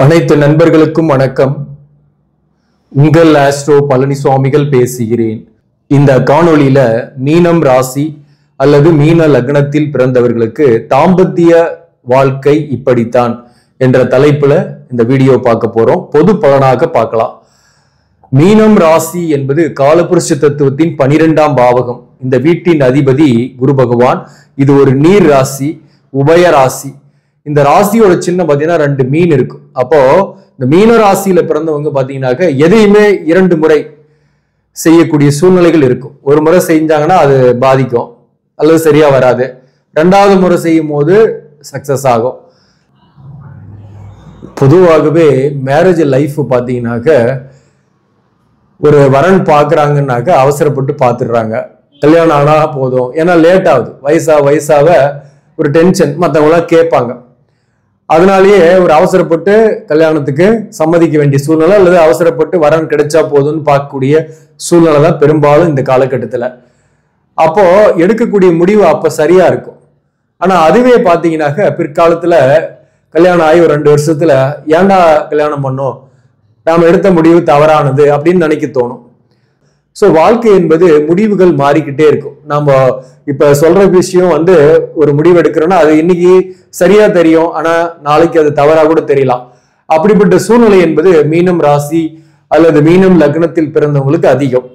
அனைத்து நண்பர்களுக்கும் வணக்கம். உங்கள் ஆஸ்ட்ரோ பழனிசுவாமிகள் பேசுகிறேன். இந்த காணொளியில மீனம் ராசி அல்லது மீன லக்னத்தில் பிறந்தவர்களுக்கு தாம்பத்திய வாழ்க்கை இப்படித்தான் என்ற தலைப்புல இந்த வீடியோ பார்க்க போறோம். பொது பலனாக பார்க்கலாம். மீனம் ராசி என்பது காலபுருஷ தத்துவத்தின் 12ஆம் பாவகம். இந்த வீட்டின் அதிபதி குரு பகவான். இது ஒரு நீர் ராசி, உபய ராசி. இந்த ராசியோட சின்னம் பாத்தீங்கன்னா 2 மீன் இருக்கும். அப்போ இந்த மீன ராசியில பிறந்தவங்க பாத்தீங்கன்னாக்க எதையுமே 2 முறை செய்யக்கூடிய சூழ்நிலைகள் இருக்கும். ஒரு முறை செஞ்சாங்கன்னா அது பாதிக்கும் அல்லது சரியா வராது. 2வது முறை செய்யும் போது சக்சஸ் ஆகும். பொதுவாகவே மேரேஜ் லைஃப் பாத்தீங்கன்னாக்க ஒரு வரன் பாக்குறாங்கன்னாக்க அவசரப்பட்டு பாத்துடுறாங்க. கல்யாணம் ஆனா போதும், ஏன்னா லேட் ஆகுது. வயசாக ஒரு டென்ஷன் மற்றவங்களாம் கேட்பாங்க. அதனாலேயே ஒரு அவசரப்பட்டு கல்யாணத்துக்கு சம்மதிக்க வேண்டிய சூழ்நிலை அல்லது அவசரப்பட்டு வரன் கிடைச்சா போதும்னு பார்க்கக்கூடிய சூழ்நிலை தான் பெரும்பாலும் இந்த காலகட்டத்தில். அப்போ எடுக்கக்கூடிய முடிவு அப்ப சரியா இருக்கும். ஆனா அதுவே பார்த்தீங்கன்னாக்க பிற்காலத்துல கல்யாணம் ஆகி ஒரு 2 வருஷத்துல ஏன்டா கல்யாணம் பண்ணோம், நாம எடுத்த முடிவு தவறானது அப்படின்னு நினைக்க தோணும். ஸோ வாழ்க்கை என்பது முடிவுகள் மாறிக்கிட்டே இருக்கும். நம்ம இப்ப சொல்ற விஷயம் ஒரு முடிவு எடுக்கிறோம்னா அது இன்னைக்கு சரியா தெரியும், ஆனா நாளைக்கு அது தவறா கூட தெரியலாம். அப்படிப்பட்ட சூழ்நிலை என்பது மீனம் ராசி அல்லது மீனம் லக்னத்தில் பிறந்தவங்களுக்கு அதிகம்.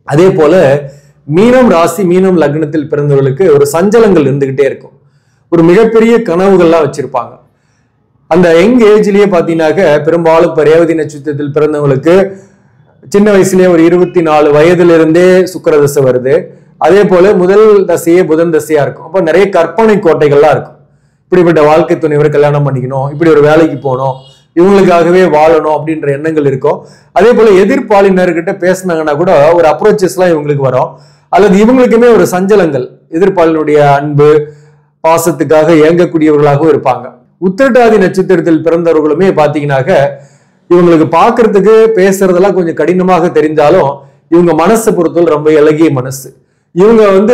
அதே போல மீனம் ராசி மீனம் லக்னத்தில் பிறந்தவர்களுக்கு ஒரு சஞ்சலங்கள் இருந்துகிட்டே இருக்கும். ஒரு மிகப்பெரிய கனவுகள்லாம் வச்சிருப்பாங்க. அந்த யங் ஏஜ்லயே பாத்தீங்கன்னாக்க பெரும்பாலும் இப்ப ரேவதி நட்சத்திரத்தில் பிறந்தவங்களுக்கு சின்ன வயசுலயே ஒரு 24 வயதிலிருந்தே சுக்கிரதசை வருது. அதே போல முதல் தசையே புதன் தசையா இருக்கும். அப்ப நிறைய கற்பனை கோட்டைகள்லாம் இருக்கும். இப்படிப்பட்ட வாழ்க்கை துணைவரை கல்யாணம் பண்ணிக்கணும், இப்படி ஒரு வேலைக்கு போகணும், இவங்களுக்காகவே வாழணும் அப்படின்ற எண்ணங்கள் இருக்கும். அதே போல எதிர்ப்பாளினர்கிட்ட பேசினாங்கன்னா கூட ஒரு அப்ரோச்சஸ் எல்லாம் இவங்களுக்கு வரும். அல்லது இவங்களுக்குமே ஒரு சஞ்சலங்கள், எதிர்ப்பாளினுடைய அன்பு பாசத்துக்காக இயங்கக்கூடியவர்களாகவும் இருப்பாங்க. உத்திரட்டாதி நட்சத்திரத்தில் பிறந்தவர்களுமே பாத்தீங்கன்னாக்க இவங்களுக்கு பாக்குறதுக்கு பேசுறதெல்லாம் கொஞ்சம் கடினமாக தெரிந்தாலும் இவங்க மனசை பொறுத்தவரை ரொம்ப இலகிய மனசு. இவங்க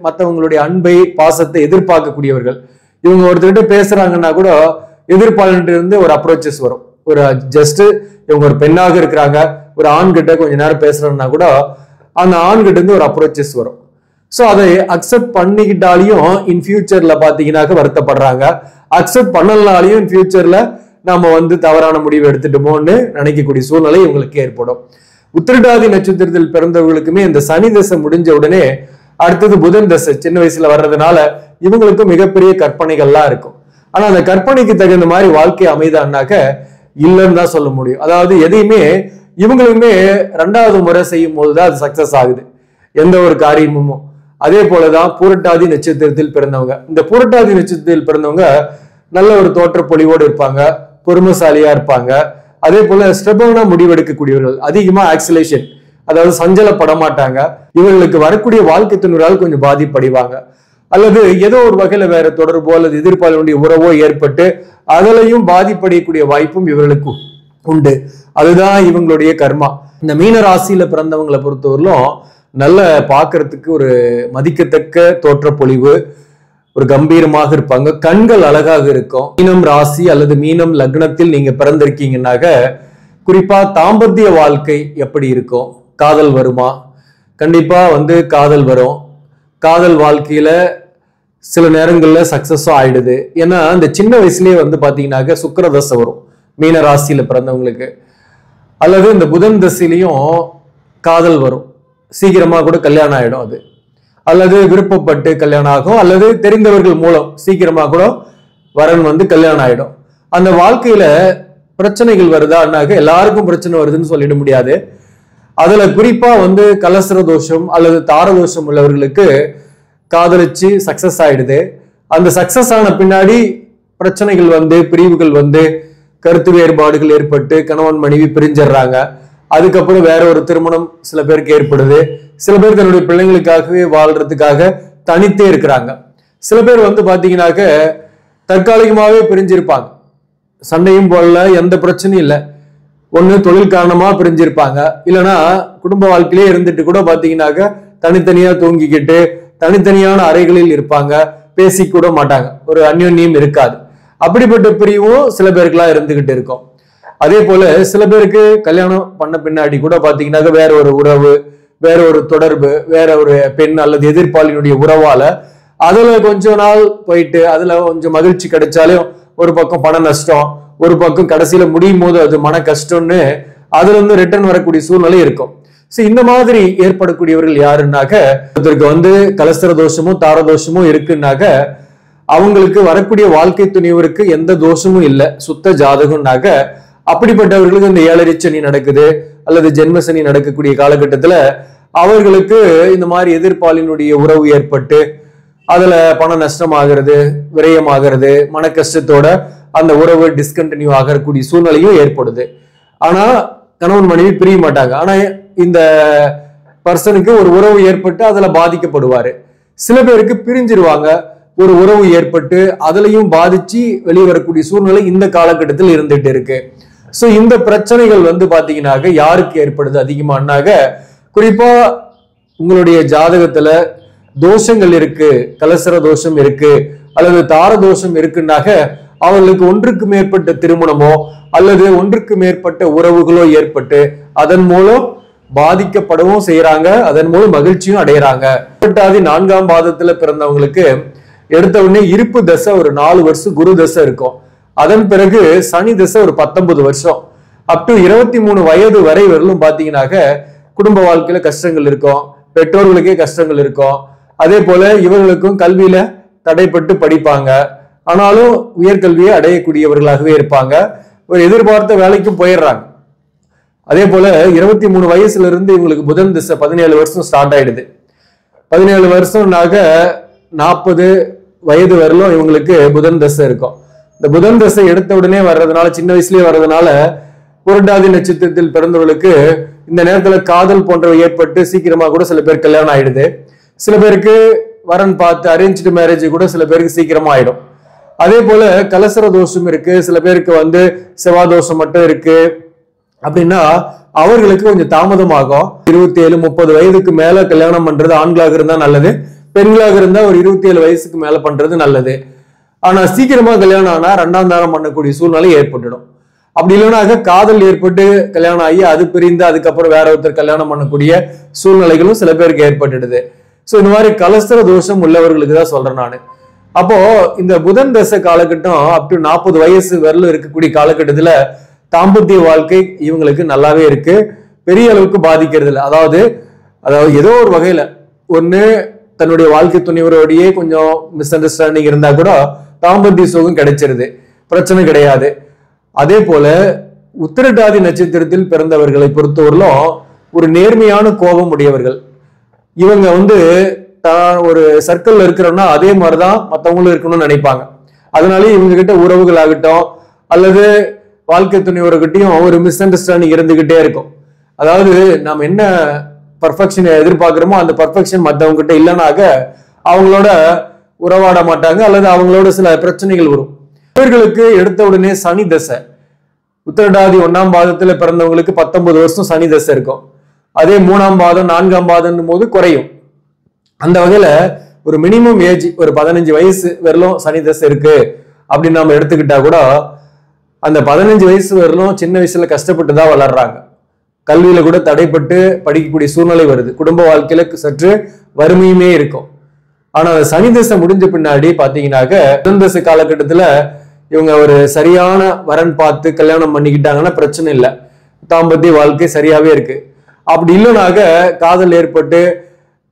மற்றவங்களுடைய அன்பை பாசத்தை எதிர்பார்க்கக்கூடியவர்கள். இவங்க ஒருத்தர்கிட்ட பேசுறாங்கன்னா கூட எதிர்ப்பாளர்கிட்ட இருந்து ஒரு அப்ரோச்சஸ் வரும். ஒரு ஜஸ்ட் இவங்க ஒரு பெண்ணாக இருக்கிறாங்க, ஒரு ஆண்கிட்ட கொஞ்ச நேரம் பேசுறோம்னா கூட அந்த ஆண்கிட்ட இருந்து ஒரு அப்ரோச்சஸ் வரும். ஸோ அதை அக்செப்ட் பண்ணிக்கிட்டாலையும் இன் ஃபியூச்சர்ல பாத்தீங்கன்னாக்க வருத்தப்படுறாங்க. அக்செப்ட் பண்ணலனாலையும் இன் ஃபியூச்சர்ல நாம தவறான முடிவு எடுத்துட்டோமோன்னு நினைக்கக்கூடிய சூழ்நிலை இவங்களுக்கு ஏற்படும். உத்திரட்டாதி நட்சத்திரத்தில் பிறந்தவர்களுக்குமே இந்த சனி தசை முடிஞ்ச உடனே அடுத்தது புதன் தசை சின்ன வயசுல வர்றதுனால இவங்களுக்கு மிகப்பெரிய கற்பனைகள்லாம் இருக்கும். ஆனா அந்த கற்பனைக்கு தகுந்த மாதிரி வாழ்க்கை அமைதான்னாக்க இல்லைன்னு தான் சொல்ல முடியும். அதாவது எதையுமே இவங்களுமே 2வது முறை செய்யும் போதுதான் அது சக்சஸ் ஆகுது எந்த ஒரு காரியமும். அதே போலதான் பூரட்டாதி நட்சத்திரத்தில் பிறந்தவங்க. இந்த பூரட்டாதி நட்சத்திரத்தில் பிறந்தவங்க நல்ல ஒரு தோற்ற பொலிவோடு இருப்பாங்க, பொறுமைசாலியா இருப்பாங்க. அதே போல ஸ்டெபனா முடிவெடுக்கக்கூடியவர்கள், அதிகமா ஆக்சிலேஷன், அதாவது சஞ்சலப்பட மாட்டாங்க. இவர்களுக்கு வரக்கூடிய வாழ்க்கை துணையால் கொஞ்சம் பாதிப்படைவாங்க. அல்லது ஏதோ ஒரு வகையில வேற தொடர்போ அல்லது எதிர்ப்பாளருடைய உறவோ ஏற்பட்டு அதிலையும் பாதிப்படையக்கூடிய வாய்ப்பும் இவர்களுக்கு உண்டு. அதுதான் இவங்களுடைய கர்மா. இந்த மீன ராசியில பிறந்தவங்களை பொறுத்தவரையிலும் நல்ல பார்க்கறதுக்கு ஒரு மதிக்கத்தக்க தோற்ற பொலிவு, ஒரு கம்பீரமாக இருப்பாங்க, கண்கள் அழகாக இருக்கும். மீனம் ராசி அல்லது மீனம் லக்னத்தில் நீங்க பிறந்திருக்கீங்கன்னாக்க குறிப்பா தாம்பத்திய வாழ்க்கை எப்படி இருக்கும்? காதல் வருமா? கண்டிப்பா காதல் வரும். காதல் வாழ்க்கையில சில நேரங்கள்ல சக்சஸும் ஆயிடுது. ஏன்னா இந்த சின்ன வயசுலயே பாத்தீங்கன்னாக்க சுக்கிரதசை வரும் மீன ராசியில பிறந்தவங்களுக்கு. அல்லது இந்த புதன் தசையிலையும் காதல் வரும், சீக்கிரமா கூட கல்யாணம் ஆயிடும். அது அல்லது விருப்பப்பட்டு கல்யாணம் ஆகும், அல்லது தெரிந்தவர்கள் மூலம் சீக்கிரமா கூட வரன் கல்யாணம் ஆயிடும். அந்த வாழ்க்கையில பிரச்சனைகள் வருதான்னாக்க எல்லாருக்கும் பிரச்சனை வருதுன்னு சொல்லிட முடியாது. அதுல குறிப்பா கலசர தோஷம் அல்லது தார தோஷம் உள்ளவர்களுக்கு காதலிச்சு சக்சஸ் ஆயிடுது. அந்த சக்சஸ் ஆன பின்னாடி பிரச்சனைகள் பிரிவுகள் கருத்து வேறுபாடுகள் ஏற்பட்டு கணவன் மனைவி பிரிஞ்சிடுறாங்க. அதுக்கப்புறம் வேற ஒரு திருமணம் சில பேருக்கு ஏற்படுது. சில பேர் தன்னுடைய பிள்ளைங்களுக்காகவே வாழ்றதுக்காக தனித்தே இருக்கிறாங்க. சில பேர் பாத்தீங்கன்னாக்க தற்காலிகமாவே பிரிஞ்சிருப்பாங்க, சண்டையும் போடல, எந்த பிரச்சனையும் இல்லை. ஒண்ணு தொழில் காரணமா பிரிஞ்சிருப்பாங்க, இல்லைன்னா குடும்ப வாழ்க்கையிலே இருந்துட்டு கூட பாத்தீங்கன்னாக்க தனித்தனியா தூங்கிக்கிட்டு தனித்தனியான அறைகளில் இருப்பாங்க, பேசிக்கூட மாட்டாங்க, ஒரு அந்யோன்யம் இருக்காது. அப்படிப்பட்ட பிரிவும் சில பேருக்குலாம் இருந்துகிட்டு இருக்கும். அதே போல சில பேருக்கு கல்யாணம் பண்ண பின்னாடி கூட பாத்தீங்கன்னாக்க வேற ஒரு உறவு, வேற ஒரு தொடர்பு, வேற ஒரு பெண் அல்லது எதிர்ப்பாளினுடைய உறவால அதுல கொஞ்ச நாள் போயிட்டு அதுல கொஞ்சம் மகிழ்ச்சி கிடைச்சாலும் ஒரு பக்கம் பண நஷ்டம், ஒரு பக்கம் கடைசியில முடியும் போது அது மன கஷ்டம்னு அதுல இருந்து ரிட்டர்ன் வரக்கூடிய சூழ்நிலை இருக்கும். இந்த மாதிரி ஏற்படக்கூடியவர்கள் யாருன்னாக்க, ஒருத்தருக்கு கலஸ்திர தோஷமும் தார தோஷமும் இருக்குன்னாக்க அவங்களுக்கு வரக்கூடிய வாழ்க்கை துணிவருக்கு எந்த தோஷமும் இல்லை, சுத்த ஜாதகம்னாக்க அப்படிப்பட்டவர்களுக்கு இந்த 7 சனி நடக்குது அல்லது ஜென்ம சனி நடக்கக்கூடிய காலகட்டத்துல அவர்களுக்கு இந்த மாதிரி எதிர்ப்பாளினுடைய உறவு ஏற்பட்டு அதுல பண நஷ்டமாகிறது, விரயமாகிறது, மன கஷ்டத்தோட அந்த உறவு டிஸ்கண்டினியூ ஆகக்கூடிய சூழ்நிலையும் ஏற்படுது. ஆனா கணவன் மனைவி பிரிய மாட்டாங்க. ஆனா இந்த பர்சனுக்கு ஒரு உறவு ஏற்பட்டு அதுல பாதிக்கப்படுவாரு. சில பேருக்கு பிரிஞ்சிருவாங்க, ஒரு உறவு ஏற்பட்டு அதுலயும் பாதிச்சு வெளியே வரக்கூடிய சூழ்நிலை இந்த காலகட்டத்தில் இருந்துட்டு இருக்கு. இந்த பிரச்சனைகள் பாத்தீங்கன்னாக்க யாருக்கு ஏற்படுது அதிகமானாக்க, குறிப்பா உங்களுடைய ஜாதகத்துல தோஷங்கள் இருக்கு, கலசர தோஷம் இருக்கு அல்லது தார தோஷம் இருக்குன்னாக்க அவர்களுக்கு ஒன்றுக்கு மேற்பட்ட திருமணமோ அல்லது ஒன்றுக்கு மேற்பட்ட உறவுகளோ ஏற்பட்டு அதன் மூலம் பாதிக்கப்படவும் செய்யறாங்க, அதன் மூலம் மகிழ்ச்சியும் அடையறாங்க. 4ஆம் பாதத்துல பிறந்தவங்களுக்கு எடுத்த உடனே இருப்பு தசை ஒரு 4 வருஷம் குரு தசை இருக்கும். அதன் பிறகு சனி தசை ஒரு 19 வருஷம். அப் டு 23 வயது வரை வரலும் பாத்தீங்கன்னாக்க குடும்ப வாழ்க்கையில கஷ்டங்கள் இருக்கும், பெற்றோர்களுக்கே கஷ்டங்கள் இருக்கும். அதே போல இவர்களுக்கும் கல்வியில தடைப்பட்டு படிப்பாங்க, ஆனாலும் உயர்கல்வியை அடையக்கூடியவர்களாகவே இருப்பாங்க, ஒரு எதிர்பார்த்த வேலைக்கும் போயிடுறாங்க. அதே போல 23 வயசுல இருந்து இவங்களுக்கு புதன் திசை 17 வருஷம் ஸ்டார்ட் ஆயிடுது. 17 வருஷம்னாக 40 வயது வரலும் இவங்களுக்கு புதன் தசை இருக்கும். இந்த புதன் தசை எடுத்த உடனே வர்றதுனால, சின்ன வயசுலயே வர்றதுனால புரட்டாதி நட்சத்திரத்தில் பிறந்தவர்களுக்கு இந்த நேரத்துல காதல் போன்றவை ஏற்பட்டு சீக்கிரமா கூட சில பேர் கல்யாணம் ஆயிடுது. சில பேருக்கு வரன் பார்த்து அரேஞ்ச்டு மேரேஜ் கூட சில பேருக்கு சீக்கிரமா ஆயிடும். அதே போல கலசர தோஷம் இருக்கு, சில பேருக்கு செவ்வாய் தோஷம் மட்டும் இருக்கு அப்படின்னா அவர்களுக்கு கொஞ்சம் தாமதமாகும். 27-30 வயதுக்கு மேல கல்யாணம் பண்றது ஆண்களாக இருந்தா நல்லது, பெண்களாக இருந்தா ஒரு 27 வயசுக்கு மேல பண்றது நல்லது. ஆனா சீக்கிரமா கல்யாணம் ஆனா 2ஆம் தாரம் பண்ணக்கூடிய சூழ்நிலை ஏற்பட்டுடும். அப்படி இல்லைனாக்க காதல் ஏற்பட்டு கல்யாணம் ஆகி அது பிரிந்து அதுக்கப்புறம் வேற ஒருத்தர் கல்யாணம் பண்ணக்கூடிய சூழ்நிலைகளும் சில பேருக்கு ஏற்பட்டுடுது. இந்த மாதிரி கலஸ்தர தோஷம் உள்ளவர்களுக்கு தான் சொல்றேன் நான். அப்போ இந்த புதன் தசை காலகட்டம் அப் டு 40 வயசு வரலும் இருக்கக்கூடிய காலகட்டத்துல தாம்பத்திய வாழ்க்கை இவங்களுக்கு நல்லாவே இருக்கு, பெரிய அளவுக்கு பாதிக்கிறது இல்லை. அதாவது ஏதோ ஒரு வகையில ஒண்ணு தன்னுடைய வாழ்க்கை துணைவரோடையே கொஞ்சம் மிஸ் அண்டர்ஸ்டாண்டிங் இருந்தா கூட தாம்பத்திய சுகம் கிடைச்சிருது, பிரச்சனை கிடையாது. அதே போல உத்திரட்டாதி நட்சத்திரத்தில் பிறந்தவர்களை பொறுத்தவரையிலும் ஒரு நேர்மையான கோபம் உடையவர்கள். இவங்க தான் ஒரு சர்க்கிள்ல இருக்கிறோம்னா அதே மாதிரிதான் மற்றவங்களும் இருக்கணும்னு நினைப்பாங்க. அதனாலே இவங்க கிட்ட உறவுகள் ஆகட்டும் அல்லது வாழ்க்கை துணைவர்கிட்டையும் ஒரு மிஸ் அண்டர்ஸ்டாண்டிங் இருந்துகிட்டே இருக்கும். அதாவது நாம் என்ன பர்ஃபெக்ஷனை எதிர்பார்க்கிறோமோ அந்த பர்ஃபெக்ஷன் மற்றவங்க கிட்ட இல்லைனாக்க அவங்களோட உறவாட மாட்டாங்க அல்லது அவங்களோட சில பிரச்சனைகள் வரும். இவர்களுக்கு எடுத்த உடனே சனி தசை, உத்திரட்டாதி 1ஆம் பாதத்துல பிறந்தவங்களுக்கு 19 வருஷம் சனி தசை இருக்கும். அதே 3ஆம் பாதம் 4ஆம் பாதம் போது குறையும். அந்த வகையில ஒரு மினிமம் ஏஜ் ஒரு 15 வயசு வரலும் சனி தசை இருக்கு அப்படின்னு நம்ம எடுத்துக்கிட்டா கூட அந்த 15 வயசு வரலும் சின்ன வயசுல கஷ்டப்பட்டு தான் வளர்றாங்க, கல்வியில கூட தடைப்பட்டு படிக்கக்கூடிய சூழ்நிலை வருது, குடும்ப வாழ்க்கையில சற்று வறுமையுமே இருக்கும். ஆனா சனி தசை முடிஞ்ச பின்னாடி பாத்தீங்கன்னாக்க புதன் தசை காலகட்டத்துல இவங்க ஒரு சரியான வரன் பார்த்து கல்யாணம் பண்ணிக்கிட்டாங்கன்னா பிரச்சனை இல்லை, தாம்பத்திய வாழ்க்கை சரியாவே இருக்கு. அப்படி இல்லைனாக்க காதல் ஏற்பட்டு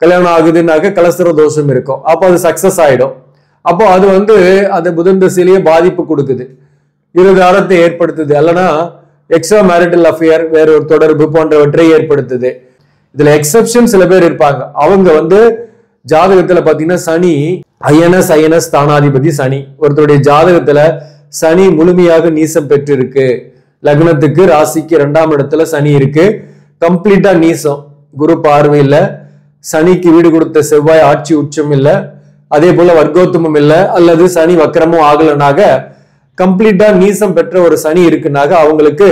கல்யாணம் ஆகுதுன்னாக்க கலஸ்தர தோஷம் இருக்கும், அப்போ அது சக்சஸ் ஆயிடும். அப்போ அது அது புதன் தசையிலேயே பாதிப்பு கொடுக்குது, இருதாரத்தை ஏற்படுத்துது, அல்லனா எக்ஸ்ட்ரா மேரிட்டல் அஃபேர் வேற ஒரு தொடர்பு போன்றவற்றை ஏற்படுத்துது. இதுல எக்ஸப்ஷன் சில பேர் இருப்பாங்க. அவங்க ஜாதகத்துல பாத்தீங்கன்னா சனி ஐஎன்எஸ் ஸ்தானாதிபதி சனி, ஒருத்தருடைய ஜாதகத்துல சனி முழுமையாக நீசம் பெற்று இருக்கு, லக்னத்துக்கு ராசிக்கு 2ஆம் இடத்துல சனி இருக்கு, கம்ப்ளீட்டா நீசம், குரு பார்வையில், சனிக்கு வீடு கொடுத்த செவ்வாய் ஆட்சி உச்சம் இல்லை, அதே போல வர்க்கோத்தமம் இல்லை, அல்லது சனி வக்கரமும் ஆகலனாக கம்ப்ளீட்டா நீசம் பெற்ற ஒரு சனி இருக்குனாக அவங்களுக்கு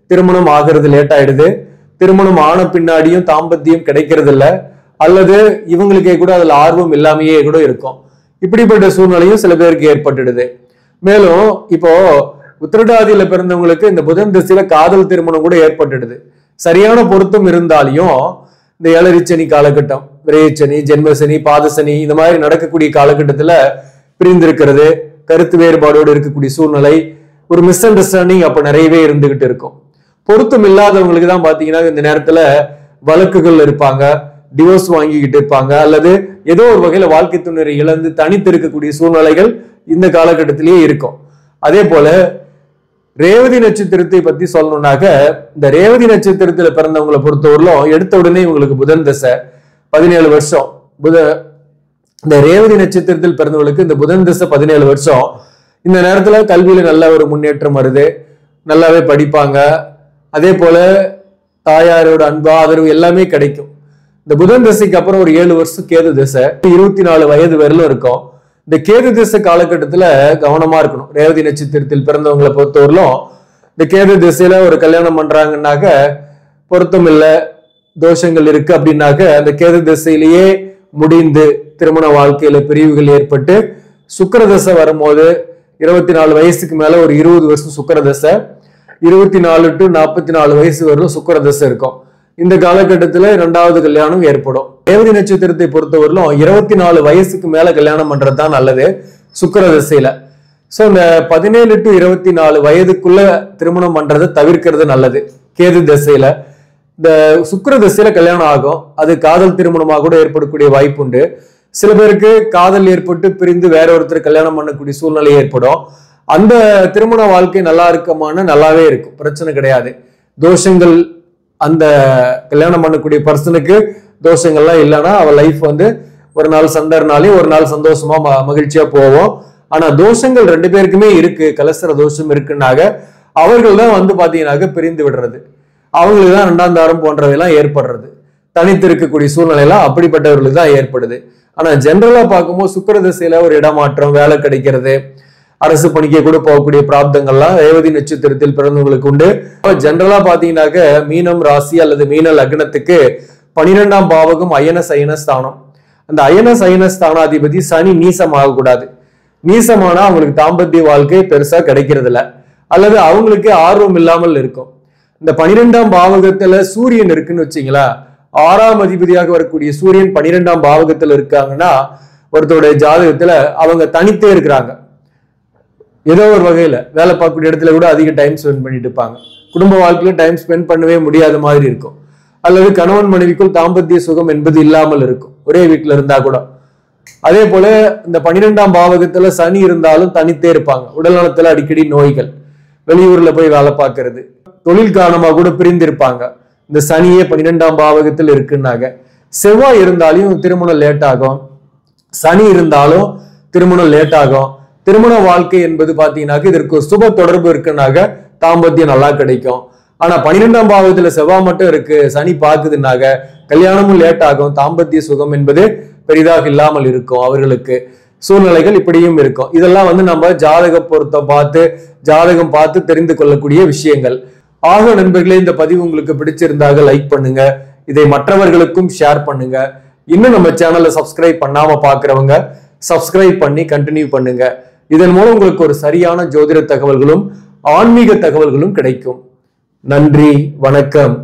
திருமணம் ஆகிறது லேட் ஆயிடுது, திருமணம் ஆன பின்னாடியும் தாம்பத்தியம் கிடைக்கிறது இல்லை, அல்லது இவங்களுக்கே கூட அதுல ஆர்வம் இல்லாமையே கூட இருக்கும். இப்படிப்பட்ட சூழ்நிலையும் சில பேருக்கு ஏற்பட்டுடுது. மேலும் இப்போ உத்திரட்டாதியில பிறந்தவங்களுக்கு இந்த புதன் திசையில காதல் திருமணம் கூட ஏற்பட்டுடுது. சரியான பொருத்தம் இருந்தாலையும் இந்த ஏழரிச்சனி காலகட்டம், விரையச்சனி, ஜென்மசனி, பாதசனி இந்த மாதிரி நடக்கக்கூடிய காலகட்டத்துல பிரிந்திருக்கிறது, கருத்து வேறுபாடோடு இருக்கக்கூடிய சூழ்நிலை, ஒரு மிஸ் அண்டர்ஸ்டாண்டிங் அப்ப நிறையவே இருந்துகிட்டு இருக்கும். பொருத்தம் இல்லாதவங்களுக்கு தான் பாத்தீங்கன்னா இந்த நேரத்துல வழக்குகள் இருப்பாங்க, டிவோர்ஸ் வாங்கிக்கிட்டு இருப்பாங்க, அல்லது ஏதோ ஒரு வகையில வாழ்க்கை துணரை இழந்து தனித்து இருக்கக்கூடிய சூழ்நிலைகள் இந்த காலகட்டத்திலேயே இருக்கும். அதே போல ரேவதி நட்சத்திரத்தை பத்தி சொல்லணும்னாக்க, இந்த ரேவதி நட்சத்திரத்துல பிறந்தவங்களை பொறுத்தவரையிலும் எடுத்த உடனே இவங்களுக்கு புதன் தசை 17 வருஷம். இந்த ரேவதி நட்சத்திரத்தில் பிறந்தவங்களுக்கு இந்த புதன் தசை 17 வருஷம். இந்த நேரத்துல கல்வியில நல்ல ஒரு முன்னேற்றம் வருது, நல்லாவே படிப்பாங்க. அதே போல தாயாரோட அன்பு ஆதரவு எல்லாமே கிடைக்கும். இந்த புதன் தசைக்கு அப்புறம் ஒரு 7 வருஷம் கேது தசை, 24 வயது வரலும் இருக்கும். இந்த கேது திசை காலகட்டத்துல கவனமா இருக்கணும். ரேவதி நட்சத்திரத்தில் பிறந்தவங்களை பொறுத்தவரையிலும் இந்த கேது திசையில ஒரு கல்யாணம் பண்றாங்கன்னாக்க பொருத்தம் இல்லை, தோஷங்கள் இருக்கு அப்படின்னாக்க அந்த கேது திசையிலேயே முடிந்து திருமண வாழ்க்கையில பிரிவுகள் ஏற்பட்டு சுக்கிர தசை வரும்போது 24 வயசுக்கு மேல ஒரு 20 வருஷம் சுக்கிர தசை, 24 to 44 வயசு வரலும் சுக்கிர தசை இருக்கும். இந்த காலகட்டத்துல 2வது கல்யாணம் ஏற்படும். ரேவதி நட்சத்திரத்தை பொறுத்தவரையிலும் 24 வயசுக்கு மேல கல்யாணம் பண்றதுதான் நல்லது சுக்கிர திசையில. சோ இந்த 17 to 24 வயதுக்குள்ள திருமணம் பண்றதை தவிர்க்கிறது நல்லது. கேது திசையில இந்த சுக்கிர திசையில கல்யாணம் ஆகும், அது காதல் திருமணமாக கூட ஏற்படக்கூடிய வாய்ப்பு உண்டு. சில பேருக்கு காதல் ஏற்பட்டு பிரிந்து வேற ஒருத்தர் கல்யாணம் பண்ணக்கூடிய சூழ்நிலை ஏற்படும். அந்த திருமண வாழ்க்கை நல்லா இருக்குமான நல்லாவே இருக்கும், பிரச்சனை கிடையாது. தோஷங்கள் அந்த கல்யாணம் பண்ணக்கூடிய பர்சனுக்கு தோஷங்கள்லாம் இல்லைன்னா அவ லைஃப் வந்து ஒரு நாள் சண்டர்னாலே ஒரு நாள் சந்தோஷமா மகிழ்ச்சியா போவோம். ஆனா தோஷங்கள் 2 பேருக்குமே இருக்கு, கலசர தோஷம் இருக்குன்னாக அவர்கள் தான் வந்து பாத்தீங்கன்னாக்க பிரிந்து விடுறது, அவங்களுக்கு தான் 2ஆம் தாரம் போன்றவையெல்லாம் ஏற்படுறது. தனித்து இருக்கக்கூடிய சூழ்நிலை எல்லாம் அப்படிப்பட்டவர்களுக்கு தான் ஏற்படுது. ஆனா ஜென்ரலா பார்க்கும்போது சுக்கிர திசையில ஒரு இடமாற்றம், வேலை கிடைக்கிறது, அரசு பணிக்கு கூட போகக்கூடிய பிராப்தங்கள்லாம் ரேவதி நட்சத்திரத்தில் பிறந்தவங்களுக்கு உண்டு. ஜென்ரலா பாத்தீங்கன்னாக்க மீனம் ராசி அல்லது மீன லக்னத்துக்கு 12ஆம் பாவகம் அயன சயன ஸ்தானம். அந்த அயன சயன ஸ்தானாதிபதி சனி நீசமாக கூடாது. நீசமானா அவங்களுக்கு தாம்பத்திய வாழ்க்கை பெருசா கிடைக்கிறது இல்ல, அல்லது அவங்களுக்கு ஆர்வம் இல்லாமல் இருக்கும். இந்த 12ஆம் பாவகத்துல சூரியன் இருக்குன்னு வச்சீங்களா, 6ஆம் அதிபதியாக வரக்கூடிய சூரியன் 12ஆம் பாவகத்துல இருக்காங்கன்னா ஒருத்தருடைய ஜாதகத்துல அவங்க தனித்தே இருக்கிறாங்க. ஏதோ ஒரு வகையில வேலை பார்க்கக்கூடிய இடத்துல கூட அதிக டைம் ஸ்பெண்ட் பண்ணிட்டு இருப்பாங்க. குடும்ப வாழ்க்கையில டைம் ஸ்பெண்ட் பண்ணவே முடியாத மாதிரி இருக்கும். அல்லது கணவன் மனைவிக்குள் தாம்பத்திய சுகம் என்பது இல்லாமல் இருக்கும், ஒரே வீட்டுல இருந்தா கூட. அதே போல இந்த 12ஆம் பாவகத்துல சனி இருந்தாலும் தனித்தே இருப்பாங்க. உடல் நலத்துல அடிக்கடி நோய்கள், வெளியூர்ல போய் வேலை பார்க்கறது, தொழில் காரணமா கூட பிரிந்திருப்பாங்க. இந்த சனியே 12ஆம் பாவகத்தில் இருக்குன்னாங்க. செவ்வாய் இருந்தாலும் திருமணம் லேட் ஆகும், சனி இருந்தாலும் திருமணம் லேட் ஆகும். திருமண வாழ்க்கை என்பது பாத்தீங்கன்னாக்க இதற்கு ஒரு சுப தொடர்பு இருக்குன்னாக்க தாம்பத்தியம் நல்லா கிடைக்கும். ஆனா 12ஆம் பாவகத்துல செவ்வாய் மட்டும் இருக்கு, சனி பாக்குதுன்னாக்க கல்யாணமும் லேட் ஆகும், தாம்பத்திய சுகம் என்பது பெரிதாக இல்லாமல் இருக்கும். அவர்களுக்கு சூழ்நிலைகள் இப்படியும் இருக்கும். இதெல்லாம் வந்து நம்ம ஜாதக பொருத்தம் பார்த்து ஜாதகம் பார்த்து தெரிந்து கொள்ளக்கூடிய விஷயங்கள். ஆக நண்பர்களே, இந்த பதிவு உங்களுக்கு பிடிச்சிருந்தாக லைக் பண்ணுங்க, இதை மற்றவர்களுக்கும் ஷேர் பண்ணுங்க. இன்னும் நம்ம சேனலை சப்ஸ்கிரைப் பண்ணாம பாக்குறவங்க சப்ஸ்கிரைப் பண்ணி கண்டினியூ பண்ணுங்க. இதன் மூலம் உங்களுக்கு ஒரு சரியான ஜோதிட தகவல்களும் ஆன்மீக தகவல்களும் கிடைக்கும். நன்றி, வணக்கம்.